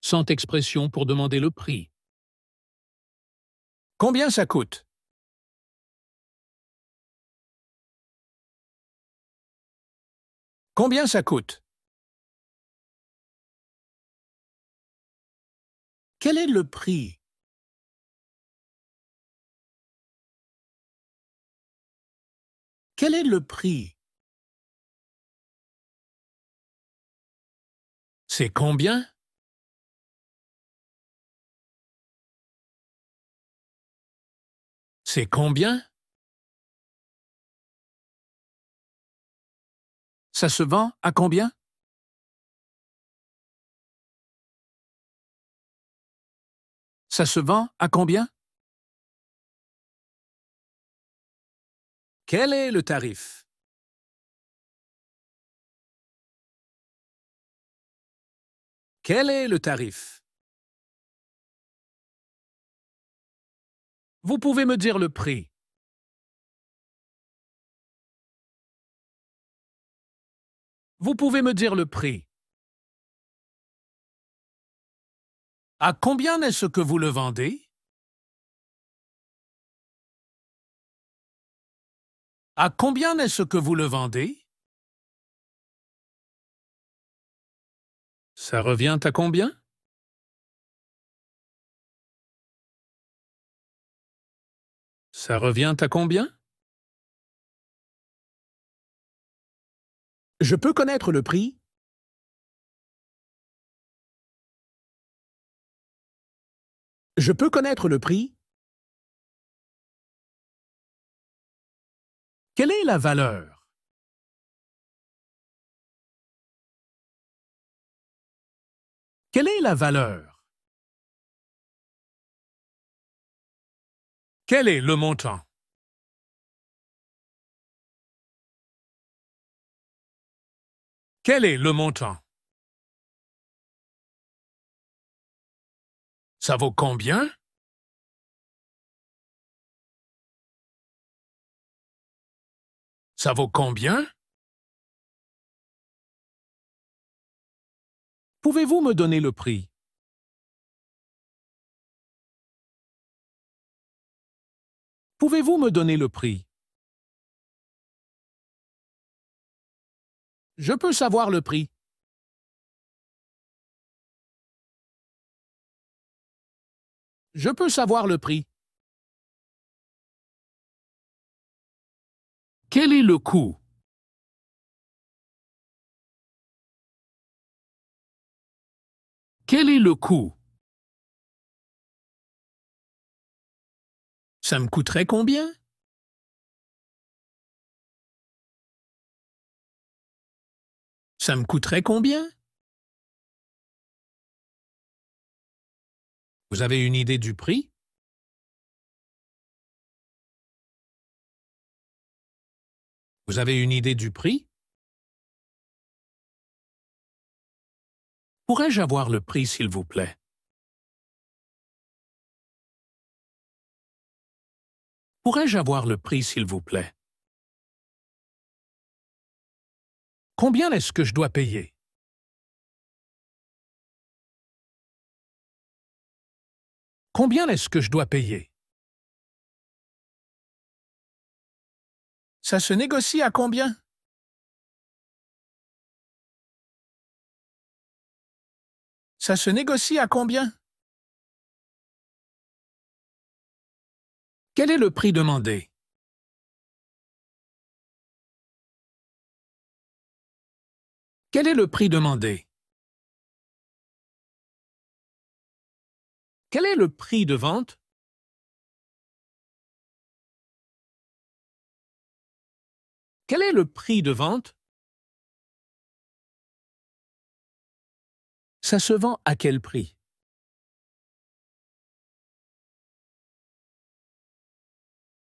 100 expressions pour demander le prix. Combien ça coûte? Combien ça coûte? Quel est le prix? Quel est le prix? C'est combien? C'est combien? Ça se vend à combien? Ça se vend à combien? Quel est le tarif? Quel est le tarif? Vous pouvez me dire le prix. Vous pouvez me dire le prix. À combien est-ce que vous le vendez? À combien est-ce que vous le vendez? Ça revient à combien? Ça revient à combien? Je peux connaître le prix? Je peux connaître le prix? Quelle est la valeur? Quelle est la valeur? Quel est le montant? Quel est le montant? Ça vaut combien? Ça vaut combien? Pouvez-vous me donner le prix? Pouvez-vous me donner le prix? Je peux savoir le prix. Je peux savoir le prix. Quel est le coût? Quel est le coût? Ça me coûterait combien? Ça me coûterait combien? Vous avez une idée du prix? Vous avez une idée du prix? Pourrais-je avoir le prix, s'il vous plaît? Pourrais-je avoir le prix, s'il vous plaît? Combien est-ce que je dois payer? Combien est-ce que je dois payer? Ça se négocie à combien? Ça se négocie à combien? Quel est le prix demandé? Quel est le prix demandé? Quel est le prix de vente? Quel est le prix de vente? Ça se vend à quel prix?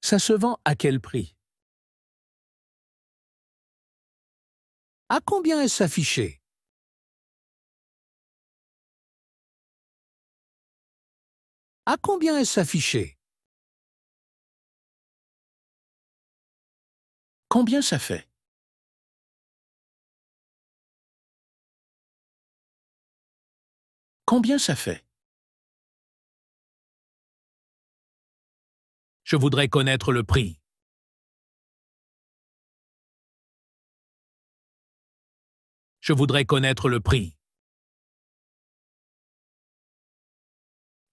Ça se vend à quel prix? À combien est-ce affiché? À combien est-ce affiché? Combien ça fait? Combien ça fait? Je voudrais connaître le prix. Je voudrais connaître le prix.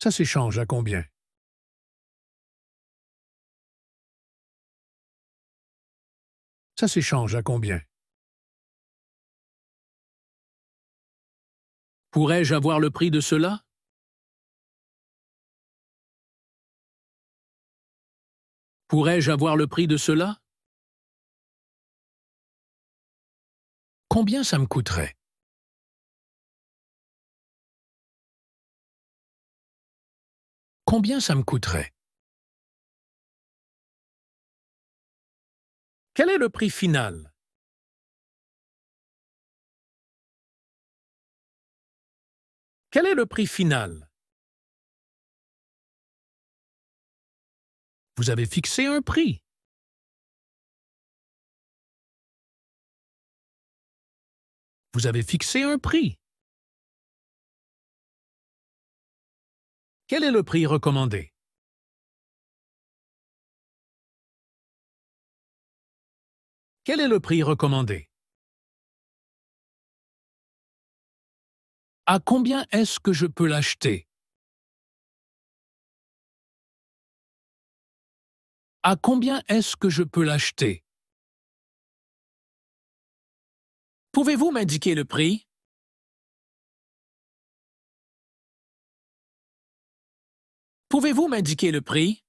Ça s'échange à combien? Ça s'échange à combien? Pourrais-je avoir le prix de cela? Pourrais-je avoir le prix de cela? Combien ça me coûterait? Combien ça me coûterait? Quel est le prix final? Quel est le prix final? Vous avez fixé un prix. Vous avez fixé un prix. Quel est le prix recommandé? Quel est le prix recommandé? À combien est-ce que je peux l'acheter? À combien est-ce que je peux l'acheter? Pouvez-vous m'indiquer le prix? Pouvez-vous m'indiquer le prix?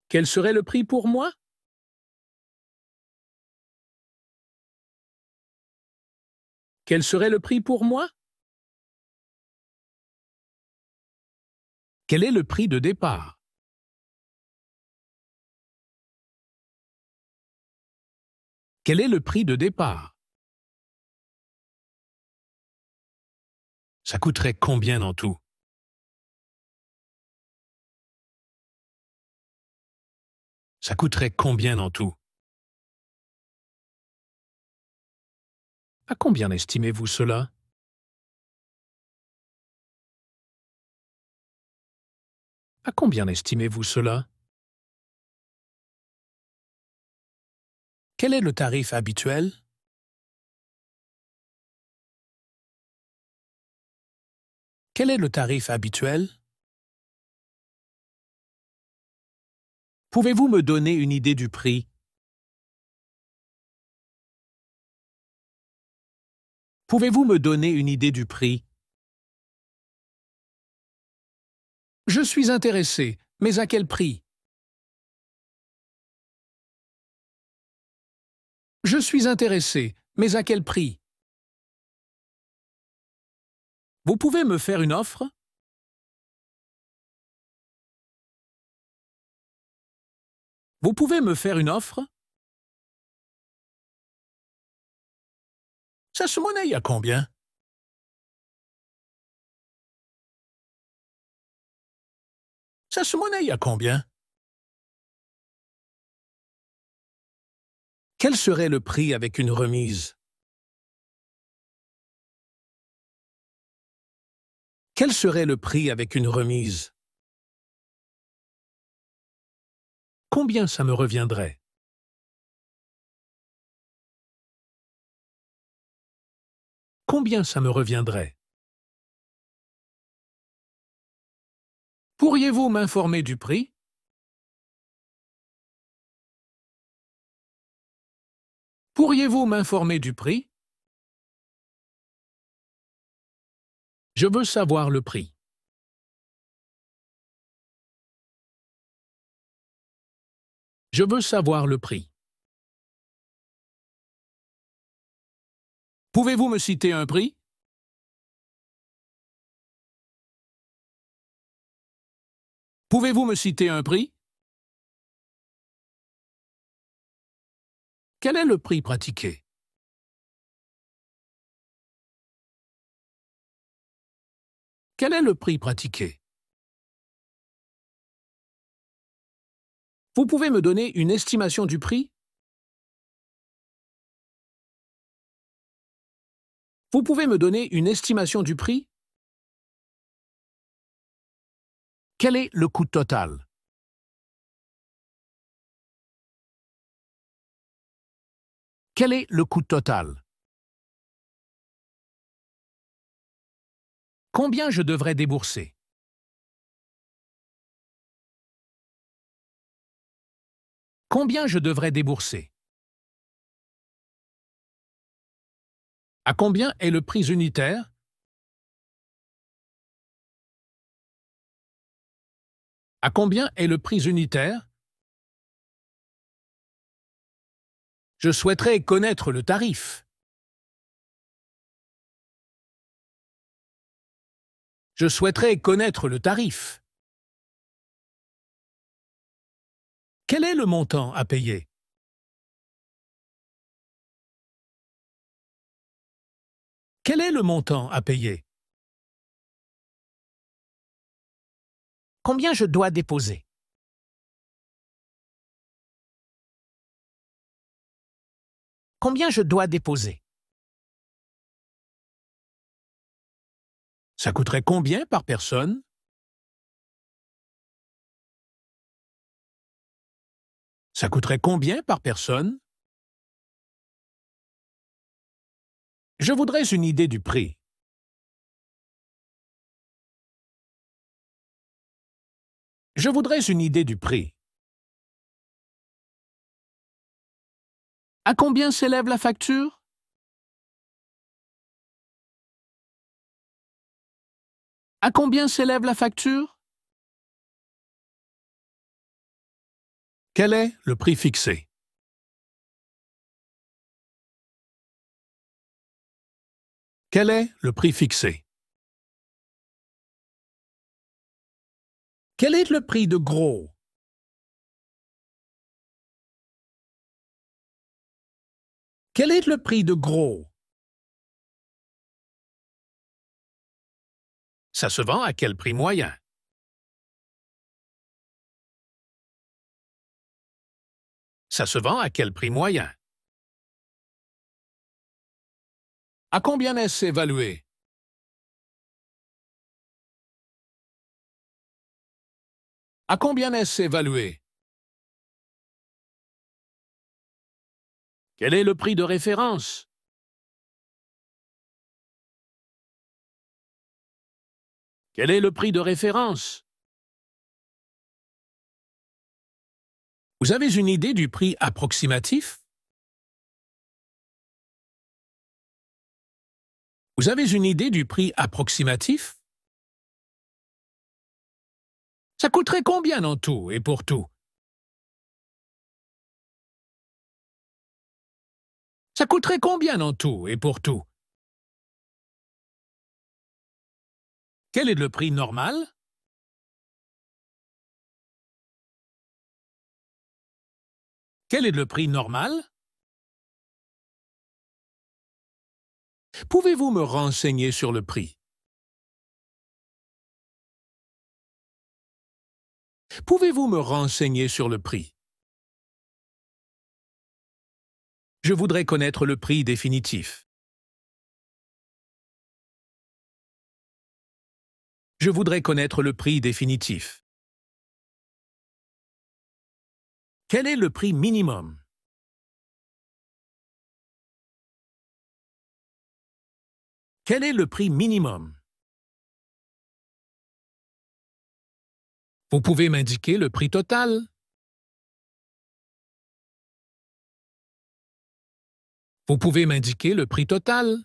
Quel serait le prix pour moi? Quel serait le prix pour moi? Quel est le prix de départ? Quel est le prix de départ? Ça coûterait combien en tout? Ça coûterait combien en tout? À combien estimez-vous cela? À combien estimez-vous cela? Quel est le tarif habituel? Quel est le tarif habituel? Pouvez-vous me donner une idée du prix? Pouvez-vous me donner une idée du prix? Je suis intéressé, mais à quel prix? Je suis intéressé, mais à quel prix? Vous pouvez me faire une offre? Vous pouvez me faire une offre? Ça se monnaie à combien? Ça se monnaie à combien? Quel serait le prix avec une remise? Quel serait le prix avec une remise? Combien ça me reviendrait? Combien ça me reviendrait? Pourriez-vous m'informer du prix? Pourriez-vous m'informer du prix? Je veux savoir le prix. Je veux savoir le prix. Pouvez-vous me citer un prix? Pouvez-vous me citer un prix? Quel est le prix pratiqué? Quel est le prix pratiqué? Vous pouvez me donner une estimation du prix? Vous pouvez me donner une estimation du prix? Quel est le coût total? Quel est le coût total? Combien je devrais débourser? Combien je devrais débourser? À combien est le prix unitaire? À combien est le prix unitaire? Je souhaiterais connaître le tarif. Je souhaiterais connaître le tarif. Quel est le montant à payer? Quel est le montant à payer? Combien je dois déposer? Combien je dois déposer? Ça coûterait combien par personne? Ça coûterait combien par personne? Je voudrais une idée du prix. Je voudrais une idée du prix. À combien s'élève la facture? À combien s'élève la facture? Quel est le prix fixé? Quel est le prix fixé? Quel est le prix de gros? Quel est le prix de gros? Ça se vend à quel prix moyen? Ça se vend à quel prix moyen? À combien est-ce évalué? À combien est-ce évalué? Quel est le prix de référence? Quel est le prix de référence? Vous avez une idée du prix approximatif? Vous avez une idée du prix approximatif? Ça coûterait combien en tout et pour tout? Ça coûterait combien en tout et pour tout? Quel est le prix normal? Quel est le prix normal? Pouvez-vous me renseigner sur le prix? Pouvez-vous me renseigner sur le prix? Je voudrais connaître le prix définitif. Je voudrais connaître le prix définitif. Quel est le prix minimum? Quel est le prix minimum? Vous pouvez m'indiquer le prix total? Vous pouvez m'indiquer le prix total?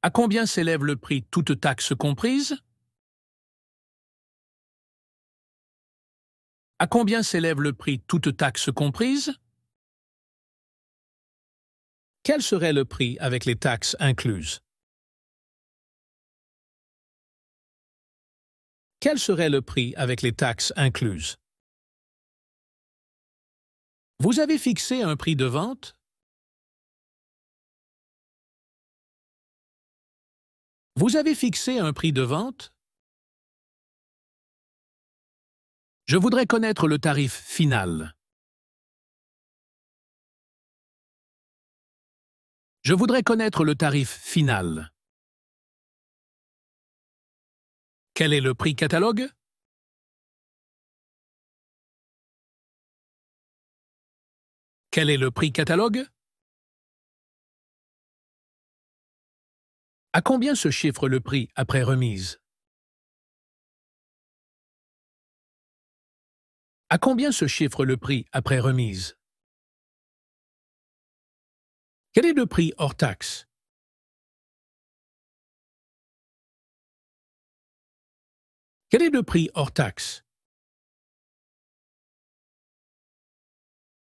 À combien s'élève le prix toutes taxes comprises? À combien s'élève le prix toutes taxes comprises? Quel serait le prix avec les taxes incluses? Quel serait le prix avec les taxes incluses? Vous avez fixé un prix de vente? Vous avez fixé un prix de vente? Je voudrais connaître le tarif final. Je voudrais connaître le tarif final. Quel est le prix catalogue? Quel est le prix catalogue? À combien se chiffre le prix après remise? À combien se chiffre le prix après remise? Quel est le prix hors taxe? Quel est le prix hors taxe?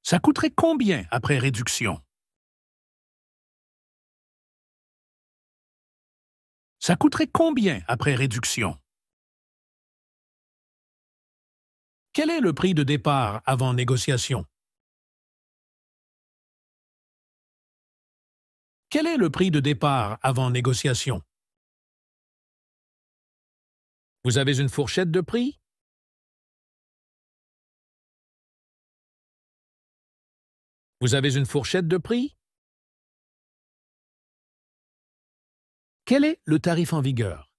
Ça coûterait combien après réduction? Ça coûterait combien après réduction? Quel est le prix de départ avant négociation? Quel est le prix de départ avant négociation? Vous avez une fourchette de prix? Vous avez une fourchette de prix? Quel est le tarif en vigueur?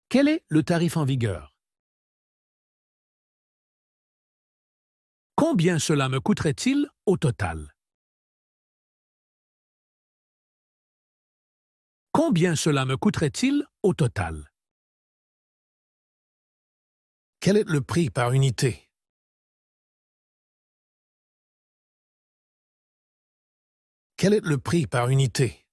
Quel est le tarif en vigueur? Combien cela me coûterait-il au total? Combien cela me coûterait-il au total? Quel est le prix par unité? Quel est le prix par unité?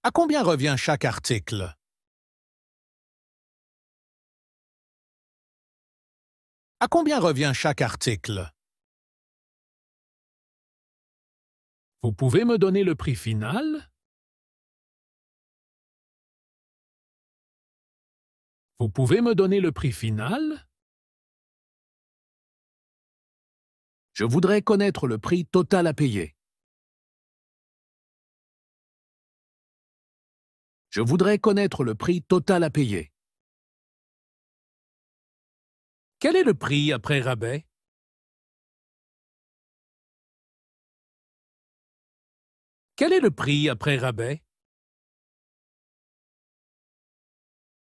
À combien revient chaque article? À combien revient chaque article? Vous pouvez me donner le prix final? Vous pouvez me donner le prix final? Je voudrais connaître le prix total à payer. Je voudrais connaître le prix total à payer. Quel est le prix après rabais? Quel est le prix après rabais?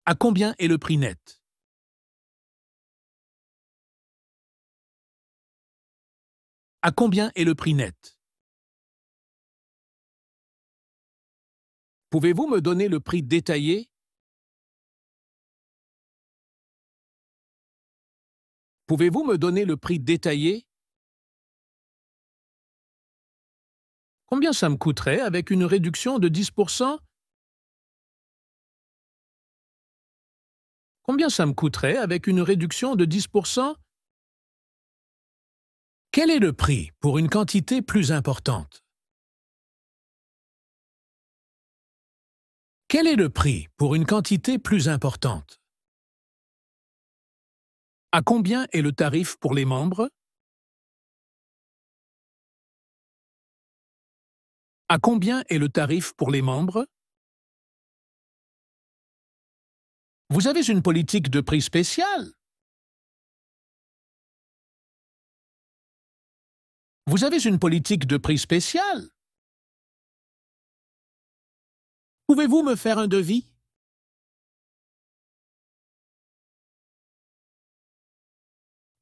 À combien est le prix net? À combien est le prix net? Pouvez-vous me donner le prix détaillé? Pouvez-vous me donner le prix détaillé? Combien ça me coûterait avec une réduction de 10%? Combien ça me coûterait avec une réduction de 10%? Quel est le prix pour une quantité plus importante? Quel est le prix pour une quantité plus importante? À combien est le tarif pour les membres? À combien est le tarif pour les membres? Vous avez une politique de prix spéciale? Vous avez une politique de prix spéciale? Pouvez-vous me faire un devis?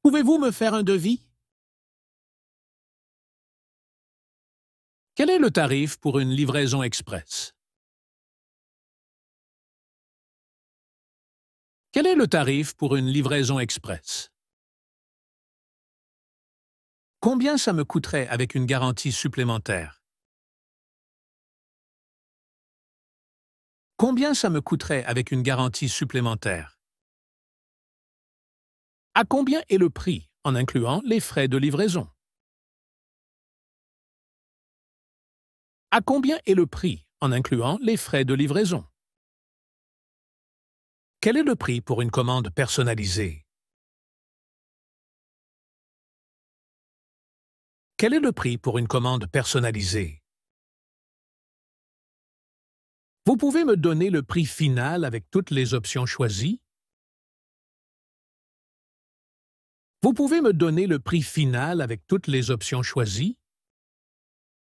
Pouvez-vous me faire un devis? Quel est le tarif pour une livraison express? Quel est le tarif pour une livraison express? Combien ça me coûterait avec une garantie supplémentaire? Combien ça me coûterait avec une garantie supplémentaire? À combien est le prix, en incluant les frais de livraison? À combien est le prix, en incluant les frais de livraison? Quel est le prix pour une commande personnalisée? Quel est le prix pour une commande personnalisée? Vous pouvez me donner le prix final avec toutes les options choisies? Vous pouvez me donner le prix final avec toutes les options choisies?